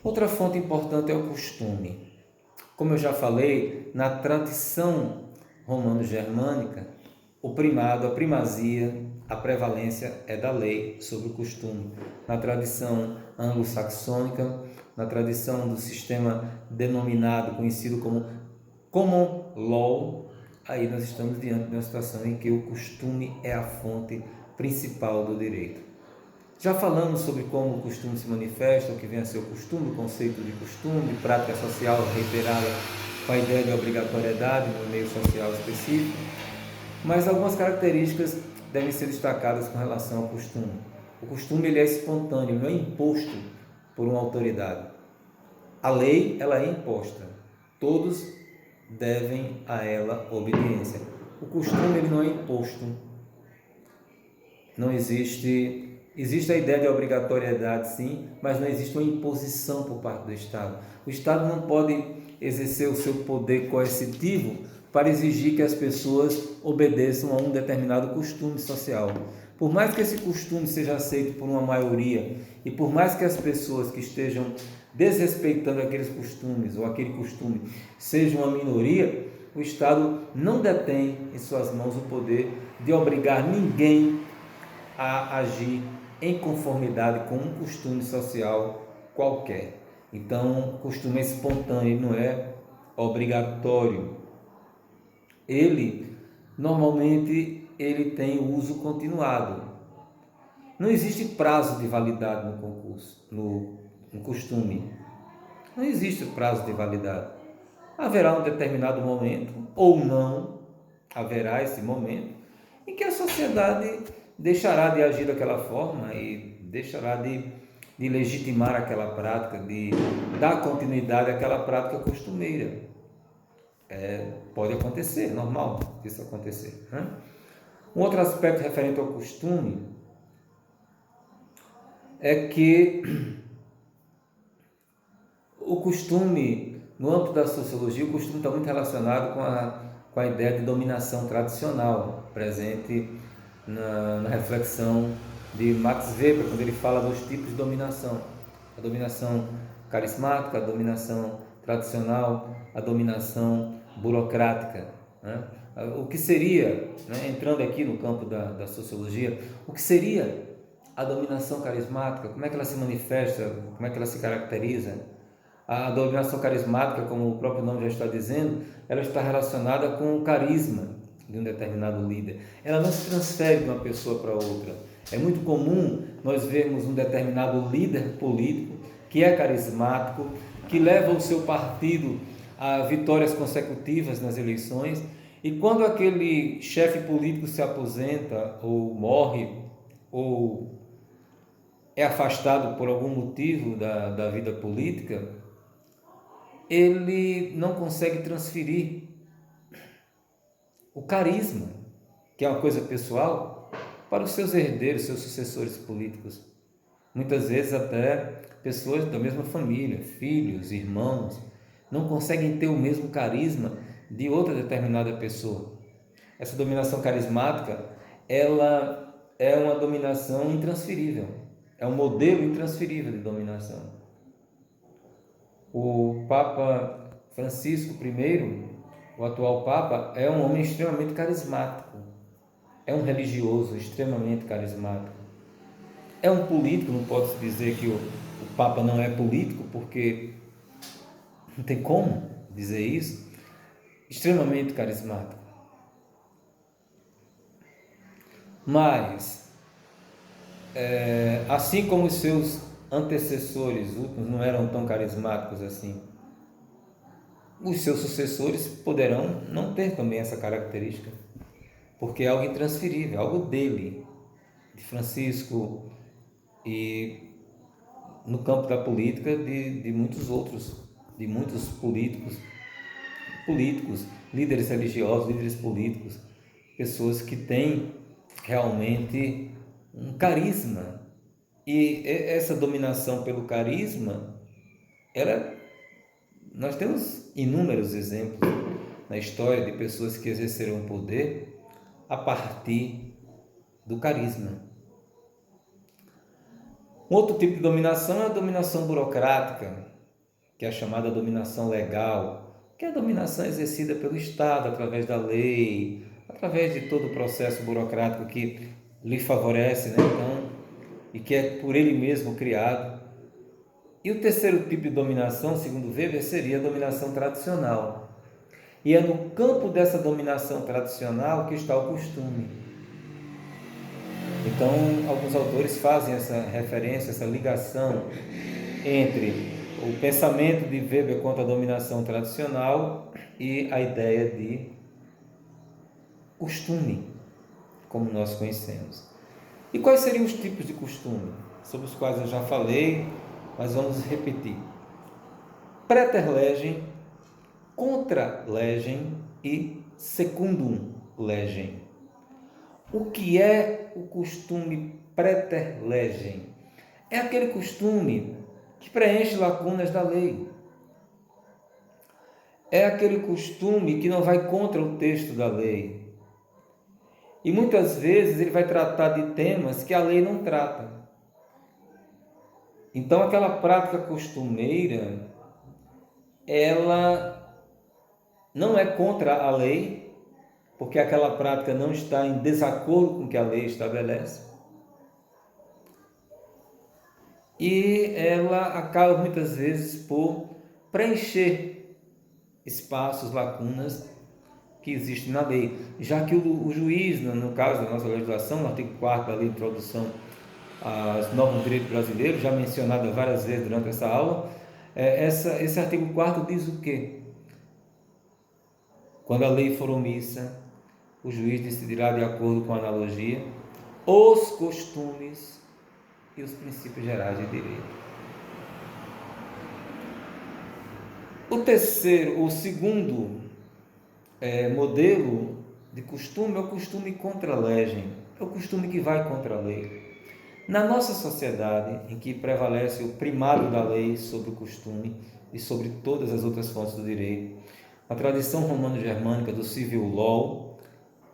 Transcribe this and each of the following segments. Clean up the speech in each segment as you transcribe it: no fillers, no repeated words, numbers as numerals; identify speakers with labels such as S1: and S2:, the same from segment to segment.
S1: Outra fonte importante é o costume. Como eu já falei, na tradição romano-germânica, o primado, a primazia, a prevalência é da lei sobre o costume. Na tradição anglo-saxônica, na tradição do sistema denominado, conhecido como Common Law, aí nós estamos diante de uma situação em que o costume é a fonte principal do direito. Já falamos sobre como o costume se manifesta, o que vem a ser o costume, o conceito de costume, prática social reiterada com a ideia de obrigatoriedade no meio social específico, mas algumas características devem ser destacadas com relação ao costume. O costume ele é espontâneo, ele não é imposto por uma autoridade. A lei ela é imposta, todos devem a ela obediência. O costume ele não é imposto, não existe a ideia de obrigatoriedade sim, mas não existe uma imposição por parte do Estado. O Estado não pode exercer o seu poder coercitivo para exigir que as pessoas obedeçam a um determinado costume social. Por mais que esse costume seja aceito por uma maioria e por mais que as pessoas que estejam desrespeitando aqueles costumes ou aquele costume sejam uma minoria, o Estado não detém em suas mãos o poder de obrigar ninguém a agir em conformidade com um costume social qualquer. Então, o costume é espontâneo, não é obrigatório. Normalmente, ele tem uso continuado. Não existe prazo de validade no concurso, no costume. Não existe prazo de validade. Haverá um determinado momento, ou não haverá esse momento, em que a sociedade deixará de agir daquela forma e deixará de legitimar aquela prática, de dar continuidade àquela prática costumeira. Pode acontecer, é normal isso acontecer. Né? Um outro aspecto referente ao costume é que o costume, no âmbito da sociologia, o costume está muito relacionado com a ideia de dominação tradicional, presente na reflexão de Max Weber, quando ele fala dos tipos de dominação. A dominação carismática, a dominação tradicional, a dominação burocrática. Né? O que seria, né, entrando aqui no campo da sociologia, o que seria a dominação carismática? Como é que ela se manifesta? Como é que ela se caracteriza? A dominação carismática, como o próprio nome já está dizendo, ela está relacionada com o carisma de um determinado líder. Ela não se transfere de uma pessoa para outra. É muito comum nós vermos um determinado líder político que é carismático, que leva o seu partido a vitórias consecutivas nas eleições, e quando aquele chefe político se aposenta ou morre ou é afastado por algum motivo da vida política, ele não consegue transferir o carisma, que é uma coisa pessoal, para os seus herdeiros, seus sucessores políticos. Muitas vezes até pessoas da mesma família, filhos, irmãos, não conseguem ter o mesmo carisma de outra determinada pessoa. Essa dominação carismática, ela é uma dominação intransferível, é um modelo intransferível de dominação. O Papa Francisco I, o atual Papa, é um homem extremamente carismático, é um religioso extremamente carismático, é um político. Não pode-se dizer que o Papa não é político, porque não tem como dizer isso, extremamente carismático. Mas, assim como os seus antecessores últimos não eram tão carismáticos assim, os seus sucessores poderão não ter também essa característica, porque é algo intransferível, algo dele, de Francisco, e no campo da política de muitos outros, de muitos políticos, líderes religiosos, líderes políticos, pessoas que têm realmente um carisma. E essa dominação pelo carisma, nós temos inúmeros exemplos na história de pessoas que exerceram o poder a partir do carisma. Um outro tipo de dominação é a dominação burocrática, que é a chamada dominação legal, que é a dominação exercida pelo Estado através da lei, através de todo o processo burocrático que lhe favorece, né? Então, e que é por ele mesmo criado. E o terceiro tipo de dominação, segundo Weber, seria a dominação tradicional. E é no campo dessa dominação tradicional que está o costume. Então, alguns autores fazem essa referência, essa ligação entre o pensamento de Weber quanto à dominação tradicional e a ideia de costume, como nós conhecemos. E quais seriam os tipos de costume? Sobre os quais eu já falei, mas vamos repetir. Praeter legem, contra legem e secundum legem. O que é o costume praeter legem? É aquele costume que preenche lacunas da lei. É aquele costume que não vai contra o texto da lei. E muitas vezes ele vai tratar de temas que a lei não trata. Então, aquela prática costumeira, ela não é contra a lei, porque aquela prática não está em desacordo com o que a lei estabelece. E ela acaba muitas vezes por preencher espaços, lacunas que existem na lei, já que o juiz, no caso da nossa legislação, no artigo 4º da Lei de Introdução às Normas do Direito Brasileiro, já mencionada várias vezes durante essa aula, esse artigo 4º diz o quê? Quando a lei for omissa, o juiz decidirá de acordo com a analogia os costumes e os princípios gerais de direito. O segundo modelo de costume é o costume contra legem, é o costume que vai contra a lei. Na nossa sociedade, em que prevalece o primado da lei sobre o costume e sobre todas as outras fontes do direito, a tradição romano-germânica do civil law,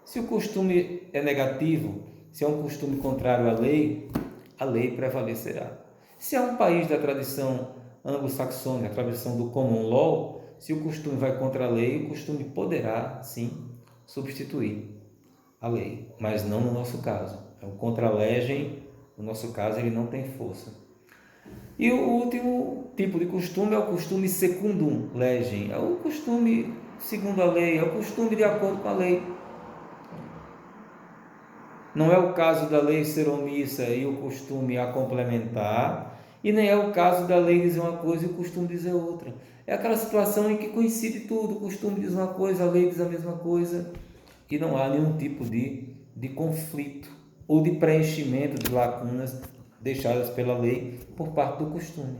S1: se o costume é negativo, se é um costume contrário à lei, a lei prevalecerá. Se é um país da tradição anglo-saxônica, a tradição do common law, se o costume vai contra a lei, o costume poderá, sim, substituir a lei, mas não no nosso caso. É o contra legem, no nosso caso, ele não tem força. E o último tipo de costume é o costume secundum legem, é o costume segundo a lei, é o costume de acordo com a lei. Não é o caso da lei ser omissa e o costume a complementar, e nem é o caso da lei dizer uma coisa e o costume dizer outra. É aquela situação em que coincide tudo, o costume diz uma coisa, a lei diz a mesma coisa, e não há nenhum tipo de conflito ou de preenchimento de lacunas deixadas pela lei por parte do costume.